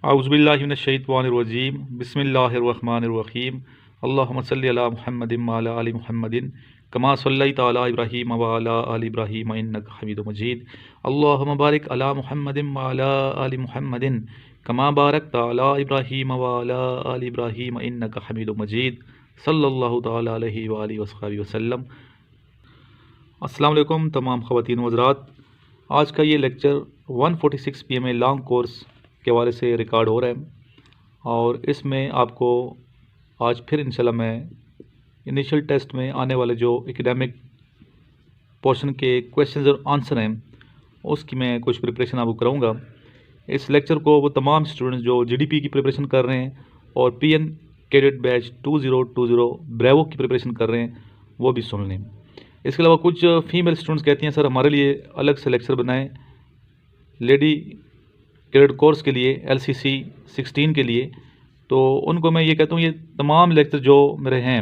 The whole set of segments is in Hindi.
औज़ुबिल्लाहिमिनश्शैतानिर्रजीम बिस्मिल्लाहिर्रहमानिर्रहीम अल्लाहुम्मा सल्लि अला मुहम्मदिन व अला आलि मुहम्मदिन कमा सल्लैता अला इब्राहीम व अला आलि इब्राहीम इन्नका हमीदुम मजीद अल्लाहुम्मा बारिक अला मुहम्मदिन व अला आलि मुहम्मदिन कमा बारकता अला इब्राहीम व अला आलि इब्राहीम इन्नका हमीदुम मजीद सल्लल्लाहु तआला अलैहि व आलिहि वसल्लम। अस्सलाम वालेकुम तमाम ख़वातीन व हज़रात। आज का ये लेक्चर 146 PM लॉन्ग कोर्स के हवाले से रिकॉर्ड हो रहा है और इसमें आपको आज फिर इंशाल्लाह मैं इनिशियल टेस्ट में आने वाले जो एकेडमिक पोर्शन के क्वेश्चंस और आंसर हैं उसकी मैं कुछ प्रिपरेशन आपको कराऊंगा। इस लेक्चर को वो तमाम स्टूडेंट्स जो जीडीपी की प्रिपरेशन कर रहे हैं और पीएन कैडेट बैच 2020 ब्रेवो की प्रिपरेशन कर रहे हैं वो भी सुन लें। इसके अलावा कुछ फीमेल स्टूडेंट्स कहती हैं सर हमारे लिए अलग से लेक्चर बनाएं लेडी कैडेट कोर्स के लिए LCC 16 के लिए, तो उनको मैं ये कहता हूँ ये तमाम लेक्चर जो मेरे हैं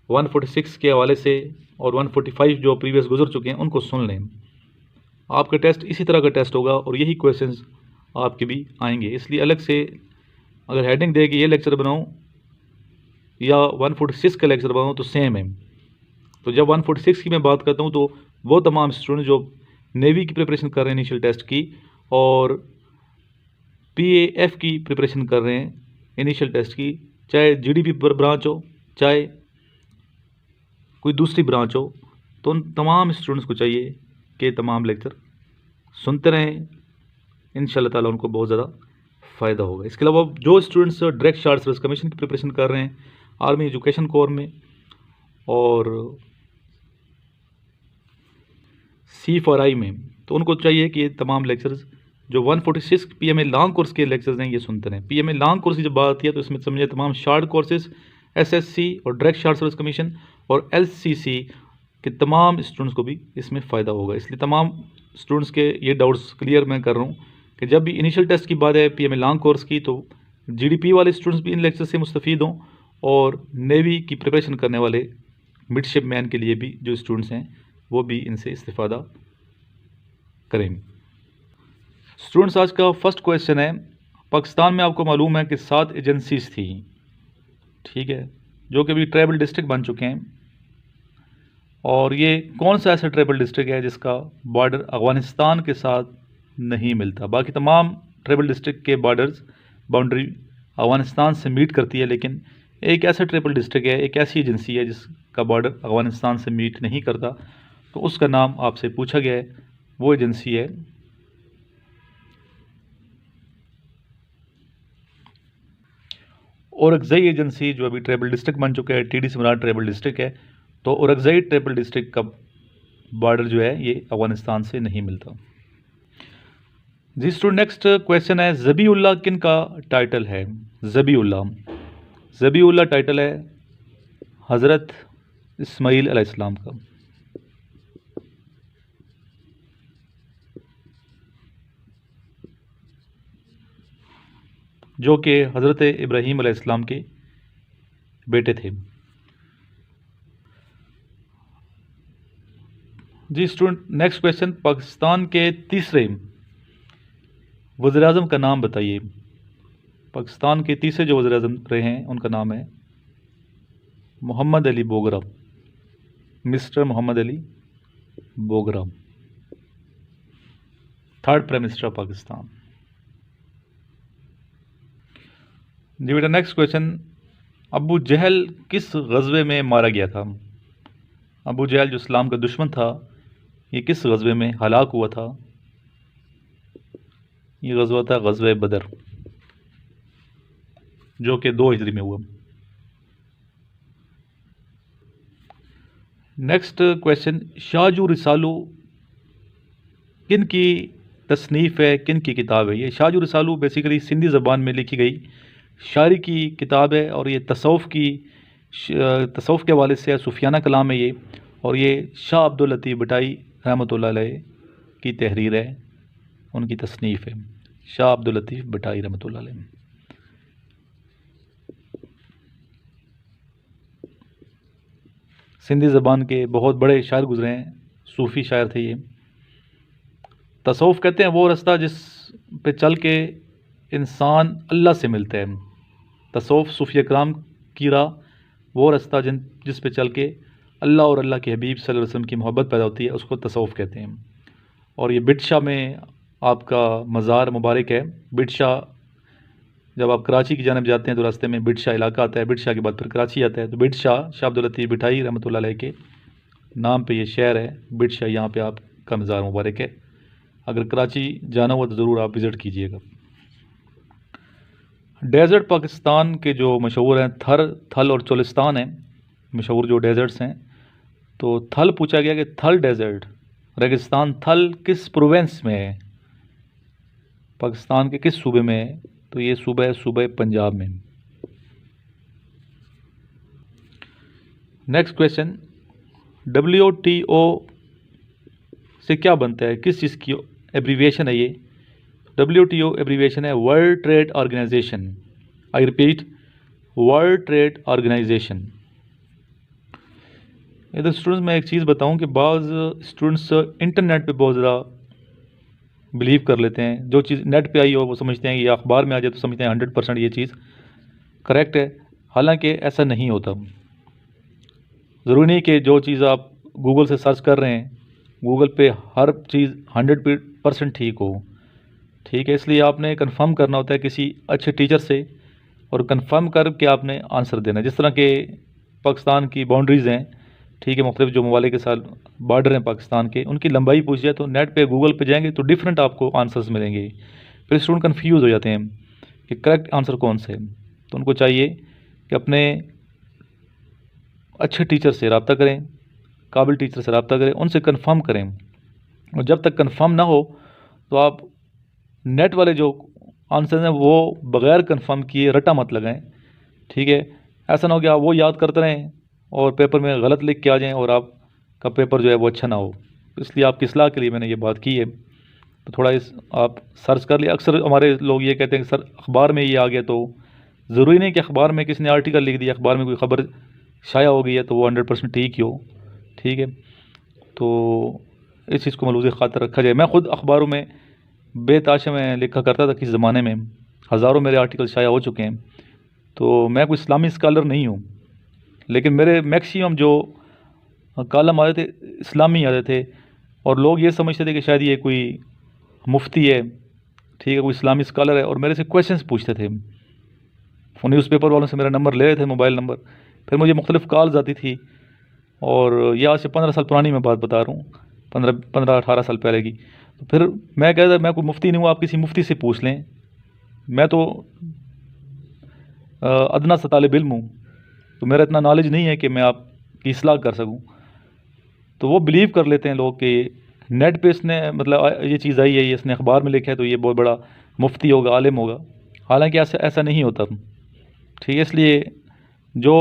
146 के हवाले से और 145 जो प्रीवियस गुजर चुके हैं उनको सुन लें। आपका टेस्ट इसी तरह का टेस्ट होगा और यही क्वेश्चंस आपके भी आएंगे, इसलिए अलग से अगर हेडिंग दे कि ये लेक्चर बनाऊँ या 146 का लेक्चर बनाऊँ तो सेम है। तो जब 146 की मैं बात करता हूँ तो वो तमाम स्टूडेंट जो नेवी की प्रिपरेशन कर रहे हैं इनिशियल टेस्ट की और PAF की प्रिपरेशन कर रहे हैं इनिशियल टेस्ट की, चाहे GDP ब्रांच हो चाहे कोई दूसरी ब्रांच हो, तो उन तमाम स्टूडेंट्स को चाहिए कि तमाम लेक्चर सुनते रहें। इंशाल्लाह ताला उनको बहुत ज़्यादा फ़ायदा होगा। इसके अलावा जो students direct short service commission की प्रिपरेशन कर रहे हैं आर्मी एजुकेशन कोर में और C4I में, तो उनको चाहिए कि ये तमाम लेक्चर्स जो 146 PMA लॉन्ग कोर्स के लेक्चर्स हैं ये सुनते रहें। PMA लॉन्ग कोर्स की जब बात आती है तो इसमें समझिए तमाम शार्ट कोर्सेज SSC और डायरेक्ट शार्ट सर्विस कमीशन और LCC के तमाम स्टूडेंट्स को भी इसमें फ़ायदा होगा। इसलिए तमाम स्टूडेंट्स के ये डाउट्स क्लियर मैं कर रहा हूँ कि जब भी इनिशियल टेस्ट की बात है PMA लॉन्ग कोर्स की तो GDP वाले स्टूडेंट्स भी इन लेक्चर से मुस्तफ़ीद हों और नेवी की प्रिपरेशन करने वाले मिडशिपमैन के लिए भी जो स्टूडेंट्स हैं वो भी इनसे इस्तिफ़ादा करें। स्टूडेंट्स आज का फर्स्ट क्वेश्चन है, पाकिस्तान में आपको मालूम है कि 7 एजेंसीज थी, ठीक है, जो कि अभी ट्राइबल डिस्ट्रिक्ट बन चुके हैं और ये कौन सा ऐसा ट्राइबल डिस्ट्रिक्ट है जिसका बॉर्डर अफ़गानिस्तान के साथ नहीं मिलता। बाकी तमाम ट्राइबल डिस्ट्रिक्ट के बॉर्डर्स बाउंड्री अफ़गानिस्तान से मीट करती है, लेकिन एक ऐसा ट्राइबल डिस्ट्रिक्ट है, एक ऐसी एजेंसी है जिसका बॉर्डर अफ़गानिस्तान से मीट नहीं करता, तो उसका नाम आपसे पूछा गया है। वो एजेंसी है औरकज़ई एजेंसी, जो अभी ट्राइबल डिस्ट्रिक्ट बन चुका है, TD सिमरान ट्राइबल डिस्ट्रिक्ट है। तो औरकज़ई ट्राइबल डिस्ट्रिक्ट का बॉर्डर जो है ये अफ़गानिस्तान से नहीं मिलता। जी स्टूडेंट, नेक्स्ट क्वेश्चन है, ज़बीउल्लाह किन का टाइटल है। ज़बीउल्लाह टाइटल है हज़रत इस्माईल अलैहिस्सलाम का। जो कि हज़रत इब्राहीम अलैहिस्सलाम के बेटे थे। जी स्टूडेंट, नेक्स्ट क्वेश्चन, पाकिस्तान के तीसरे वज़ीर-ए-आज़म का नाम बताइए। पाकिस्तान के तीसरे जो वज़ीर-ए-आज़म रहे हैं उनका नाम है Muhammad Ali Bogra, mister Muhammad Ali Bogra, third prime minister of Pakistan. जी बेटा, नेक्स्ट क्वेश्चन, अबू जहल किस गज़वे में मारा गया था। अबू जहल जो इस्लाम का दुश्मन था, ये किस गज़वे में हलाक हुआ था। ये गज़वा था गज़वे बदर, जो कि 2 हिजरी में हुआ। नेक्स्ट क्वेश्चन, शाहजू रिसालू किन की तसनीफ़ है, किन की किताब है। ये शाहजू रिसालू बेसिकली सिंधी ज़बान में लिखी गई शायरी की किताब है और ये तसव्वुफ़ के हवाले से सूफियाना कलाम है ये, और ये शाह अब्दुल लतीफ़ भटाई रहमतुल्लाह अलैह की तहरीर है, उनकी तसनीफ़ है, शाह अब्दुल लतीफ़ भटाई रहमतुल्लाह अलैह। सिंधी ज़बान के बहुत बड़े शायर गुज़रे हैं, सूफ़ी शायर थे ये। तसव्वुफ़ कहते हैं वो रास्ता जिस पे चल के इंसान अल्लाह से मिलता है। तसव्वुफ़ सूफिया कराम की राह, वो रास्ता जिस पे चल के अल्लाह और अल्लाह के हबीब सल्लल्लाहु अलैहि वसल्लम की मोहब्बत पैदा होती है, उसको तसव्वुफ़ कहते हैं। और ये बिडशा में आपका मज़ार मुबारक है। बिडशा, जब आप कराची की जानब जाते हैं तो रास्ते में बिडशा इलाका आता है, बिडशा के बाद फिर कराची आता है। तो बिडशा शाह अब्दुल लतीफ़ बिठाई रहमतुल्लाह अलैह के नाम पे ये शहर है बिडशा, यहाँ पे आपका मज़ार मुबारक है। अगर कराची जाना हो तो ज़रूर आप विज़िट कीजिएगा। डेज़र्ट पाकिस्तान के जो मशहूर हैं, थल और चोलिस्तान हैं मशहूर जो डेज़र्ट्स हैं। तो थल पूछा गया कि थल डेज़र्ट, रेगिस्तान थल किस प्रोविंस में है, पाकिस्तान के किस सूबे में है? तो ये सूबा है सूबा पंजाब में। नेक्स्ट क्वेश्चन, WTO से क्या बनता है, किस चीज़ की एब्रीविएशन है ये? WTO एब्रीविएशन है world trade organisation. I repeat, world trade organisation. इधर स्टूडेंट्स मैं एक चीज़ बताऊं कि बाज़ स्टूडेंट्स इंटरनेट पे बहुत ज़्यादा बिलीव कर लेते हैं। जो चीज़ नेट पे आई हो वो समझते हैं, या अखबार में आ जाए तो समझते हैं 100% ये चीज़ करेक्ट है। हालांकि ऐसा नहीं होता। ज़रूरी नहीं कि जो चीज़ आप गूगल से सर्च कर रहे हैं, गूगल पे हर चीज़ 100% ठीक हो। ठीक है, इसलिए आपने कंफर्म करना होता है किसी अच्छे टीचर से, और कंफर्म करके आपने आंसर देना है। जिस तरह के पाकिस्तान की बाउंड्रीज़ हैं, ठीक है, मुख्तलिफ जो ममालिक के साथ बॉर्डर हैं पाकिस्तान के, उनकी लंबाई पूछ जाए तो नेट पे गूगल पे जाएंगे तो डिफरेंट आपको आंसर्स मिलेंगे। फिर स्टूडेंट कन्फ्यूज़ हो जाते हैं कि करेक्ट आंसर कौन से है। तो उनको चाहिए कि अपने अच्छे टीचर से रब्ता करें, काबिल टीचर से रब्ता करें, उनसे कंफर्म करें। और जब तक कंफर्म ना हो तो आप नेट वाले जो आंसर हैं वो बग़ैर कंफर्म किए रटा मत लगाएं। ठीक है, ऐसा ना हो कि आप वो याद करते रहें और पेपर में गलत लिख के आ जाएं और आपका पेपर जो है वो अच्छा ना हो। इसलिए आपकी इस्लाह के लिए मैंने ये बात की है। तो थोड़ा आप सर्च कर लिए। अक्सर हमारे लोग ये कहते हैं कि सर अखबार में ये आ गया, तो ज़रूरी नहीं कि अखबार में किसी ने आर्टिकल लिख दिया, अखबार में कोई ख़बर शाया हो गई है तो वो 100% ठीक ही हो। ठीक है, तो इस चीज़ को मलूज़ ख़ातर रखा जाए। मैं ख़ुद अखबारों में बेताशा में लिखा करता था किस ज़माने में, हज़ारों मेरे आर्टिकल शाया हो चुके हैं। तो मैं कोई इस्लामी स्कॉलर नहीं हूँ, लेकिन मेरे मैक्सिमम जो कॉलम आते थे इस्लामी आते थे, और लोग ये समझते थे कि शायद ये कोई मुफ्ती है, ठीक है, कोई इस्लामी स्कॉलर है, और मेरे से क्वेश्चंस पूछते थे। न्यूज़पेपर वालों से मेरा नंबर ले रहे थे, मोबाइल नंबर। फिर मुझे मुख्तलिफ़ कॉल्स आती थी, और ये आज से 15 साल पुरानी मैं बात बता रहा हूँ, 15-18 साल पहले की। तो फिर मैं कहता मैं कोई मुफ्ती नहीं हूँ, आप किसी मुफ्ती से पूछ लें, मैं तो अदना सा तालिब इल्म हूँ, तो मेरा इतना नॉलेज नहीं है कि मैं आपकी इस्लाह कर सकूँ। तो वो बिलीव कर लेते हैं लोग कि नेट पे इसने मतलब ये चीज़ आई है, ये इसने अखबार में लिखा है तो ये बहुत बड़ा मुफ्ती होगा, आलिम होगा। हालांकि ऐसा नहीं होता। ठीक है, इसलिए जो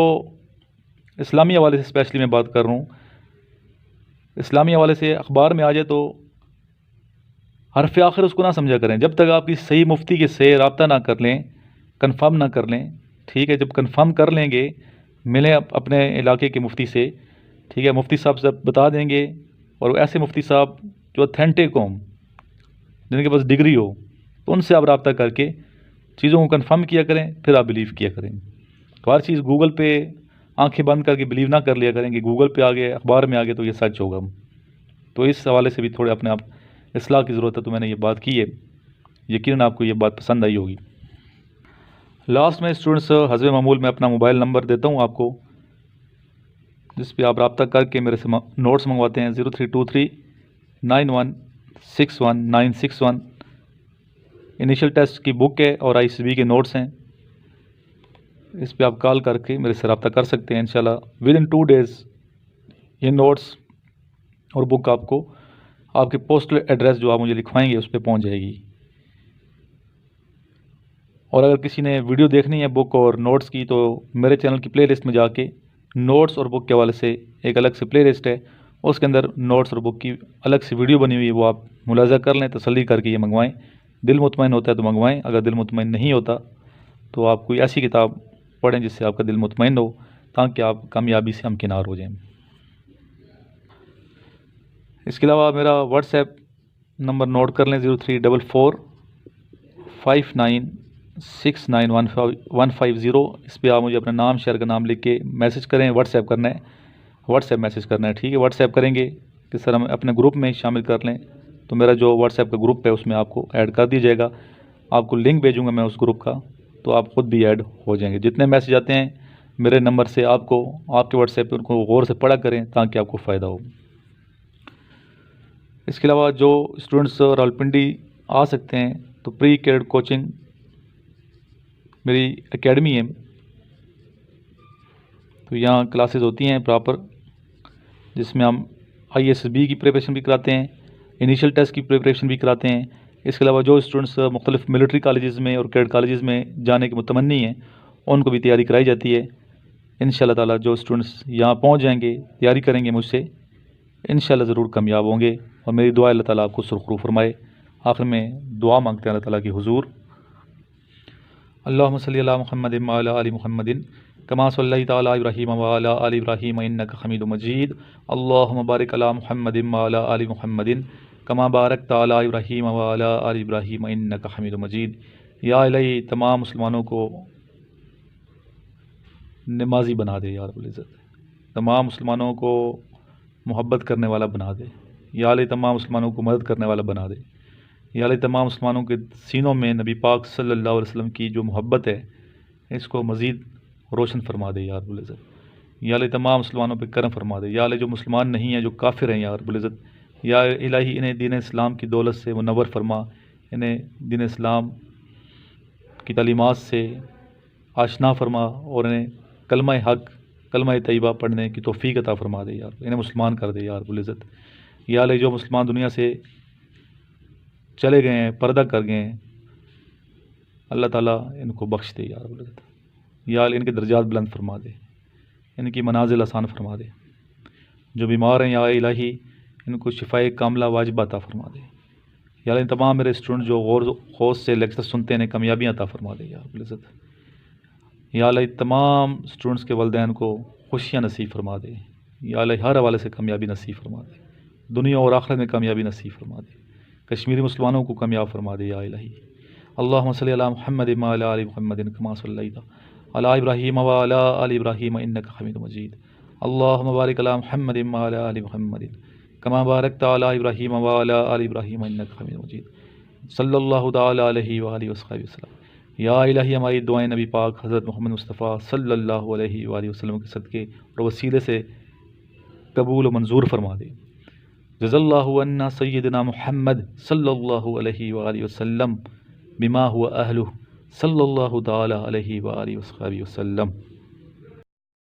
इस्लामी हवाले से स्पेशली मैं बात कर रहा हूँ, इस्लामी हवाले से अखबार में आ जाए तो हरफ आखिर उसको ना समझा करें जब तक आपकी सही मुफ्ती के से रब्ता ना कर लें, कंफर्म ना कर लें। ठीक है, जब कंफर्म कर लेंगे, मिलें अपने इलाके के मुफ्ती से, ठीक है, मुफ्ती साहब सब बता देंगे। और ऐसे मुफ्ती साहब जो ऑथेंटिक हों, जिनके पास डिग्री हो, तो उनसे आप रब्ता करके चीज़ों को कंफर्म किया करें, फिर आप बिलीव किया करें। तो हर चीज़ गूगल पे आंखें बंद करके बिलीव ना कर लिया करें कि गूगल पे आ गए, अखबार में आ गए तो ये सच होगा। तो इस हवाले से भी थोड़े अपने आप इस्लाह की ज़रूरत है। तो मैंने ये बात की है, यकीनन आपको ये बात पसंद आई होगी। लास्ट में स्टूडेंट्स हज़ब मामूल में अपना मोबाइल नंबर देता हूँ आपको, जिस पे आप रब्ता करके मेरे से नोट्स मंगवाते हैं। 032391619161 इनिशियल टेस्ट की बुक है और ICB के नोट्स हैं। इस पे आप कॉल करके मेरे से रब्ता कर सकते हैं। इंशाल्लाह विद इन 2 डेज़ ये नोट्स और बुक आपको आपके पोस्टल एड्रेस जो आप मुझे लिखवाएंगे उस पर पहुँच जाएगी। और अगर किसी ने वीडियो देखनी है बुक और नोट्स की, तो मेरे चैनल की प्लेलिस्ट में जाके नोट्स और बुक के हवाले से एक अलग से प्लेलिस्ट है, उसके अंदर नोट्स और बुक की अलग से वीडियो बनी हुई है, वो आप मुलाज़ा कर लें, तसल्ली करके ये मंगवाएं। दिल मुतमईन होता है तो मंगवाएं, अगर दिल मुतमईन नहीं होता तो आप कोई ऐसी किताब पढ़ें जिससे आपका दिल मुतमईन हो, ताकि आप कामयाबी से हमकिनार हो जाएं। इसके अलावा मेरा व्हाट्सएप नंबर नोट कर लें, 034459 6915 इस पर आप मुझे अपना नाम, शहर का नाम लिख के मैसेज करें। व्हाट्सएप करना है, व्हाट्सएप मैसेज करना है, ठीक है। व्हाट्सएप करेंगे कि सर हम अपने ग्रुप में शामिल कर लें, तो मेरा जो व्हाट्सएप का ग्रुप है उसमें आपको ऐड कर दिया जाएगा। आपको लिंक भेजूँगा मैं उस ग्रुप का, तो आप ख़ुद भी ऐड हो जाएंगे। जितने मैसेज आते हैं मेरे नंबर से आपको, आपके व्हाट्सएप पर उनको गौर से पढ़ा करें ताकि आपको फ़ायदा हो। इसके अलावा जो स्टूडेंट्स रावलपिंडी आ सकते हैं तो प्री कैडेट कोचिंग मेरी एकेडमी है, तो यहाँ क्लासेस होती हैं प्रॉपर, जिसमें हम ISSB की प्रिपरेशन भी कराते हैं, इनिशियल टेस्ट की प्रिपरेशन भी कराते हैं। इसके अलावा जो स्टूडेंट्स मुख्तलिफ मिलिट्री कॉलेजेस में और कैडेट कॉलेजेस में जाने के मुतमन्नी हैं उनको भी तैयारी कराई जाती है। इंशाअल्लाह ताला जो स्टूडेंट्स यहाँ पहुँच जाएंगे, तैयारी करेंगे मुझसे, इंशाअल्लाह ज़रूर कामयाब होंगे। और मेरी दुआ अल्लाह ताला आपको सुरखरू फरमाए। आखिर में दुआ मांगते हैं अल्लाह ताला की हुजूर, अल्लाहुम्मा सल्ली अला मुहम्मदिन व अला आलि मुहम्मदिन कमा सल्लैता अला इब्राहीम व अला आलि इब्राहीम इन्नका हमीदुम मजीद। अल्लाहुम्मा बारिक अला मुहम्मदिन व अला आलि मुहम्मदिन कमा बारकता अला इब्राहीम व अला आलि इब्राहीम इन्नका हमीदुम मजीद। या इलाही तमाम मुसलमानों को नमाजी बना दे या रब्बुल इज़्ज़त, तमाम मुसलमानों को मोहब्बत करने वाला बना दे। या इलाही तमाम मुसलमानों को मदद करने वाला बना दे। या अल्लाह तमाम मुसलमानों के सीनों में नबी पाक सल्लल्लाहु अलैहि वसल्लम की जो मोहब्बत है इसको मज़ीद रोशन फरमा दे या रब्बुल इज़्ज़त। या अल्लाह तमाम मुसलमानों पे करम फरमा दे। या अल्लाह जो मुसलमान नहीं हैं, जो काफिर हैं या रब्बुल इज़्ज़त, या इलाही इन्हें दीन इस्लाम की दौलत से मुनव्वर फरमा, इन्हें दीन इस्लाम की तालीमात से आशना फरमा और इन्हें कलमा हक़, कलमा तैयबा पढ़ने की तौफ़ीक अता फरमा दे यार, इन्हें मुसलमान कर दे या रब्बुल इज़्ज़त। या अल्लाह जो मुसलमान दुनिया से चले गए हैं, पर्दा कर गए हैं, अल्लाह ताला इनको बख्श दे या रब्बुल इज़्ज़त। या अल्लाह इनके दर्जात बुलंद फरमा दे, इनकी मनाजिल आसान फरमा दे। जो बीमार हैं या इलाही इनको शिफाए कामला वाजिब अता फरमा दे। या अल्लाह इन तमाम मेरे स्टूडेंट जो गौर खौस से लेक्चर सुनते हैं कामयाबियाँ अता फरमा दे या रब्बुल इज़्ज़त। या अल्लाह तमाम स्टूडेंट्स के वलदैन को खुशियाँ नसीब फरमा दे। या अल्लाह हर हवाले से कामयाबी नसीब फरमा दे, दुनिया और आखिरत में कामयाबी नसीब फरमा दे। कश्मीरी मुसलमानों को कामयाब फरमा दे या इलाही। अल्लाहुम्मा सल्ली अला मुहम्मदिन व अला आलि मुहम्मदिन कमा सल्लैता अला इब्राहीम व अला आलि इब्राहीम इन्नका हमीदुम मजीद। अल्लाहुम्मा बारिक अला मुहम्मदिन व अला आलि मुहम्मदिन कमा बारकता अला इब्राहीम व अला आलि इब्राहीम इन्नका हमीदुम मजीद। सल्लल्लाहु तआला अलैहि व आलिहि वसल्लम। या इलाही हमारी दुआएं नबी पाक हज़रत मोहम्मद मुस्तफ़ा सल्लल्लाहु अलैहि व आलिहि वसल्लम के सदक़े और वसीले से कबूल व मंजूर फरमा दे। जज़ल्लाहु अन्ना सय्यदना मुहम्मद सल्लल्लाहु अलैहि व आलिहि वसल्लम बिमा हुवा अहलुहु सल्लल्लाहु तआला अलैहि व आलिहि वसल्लम।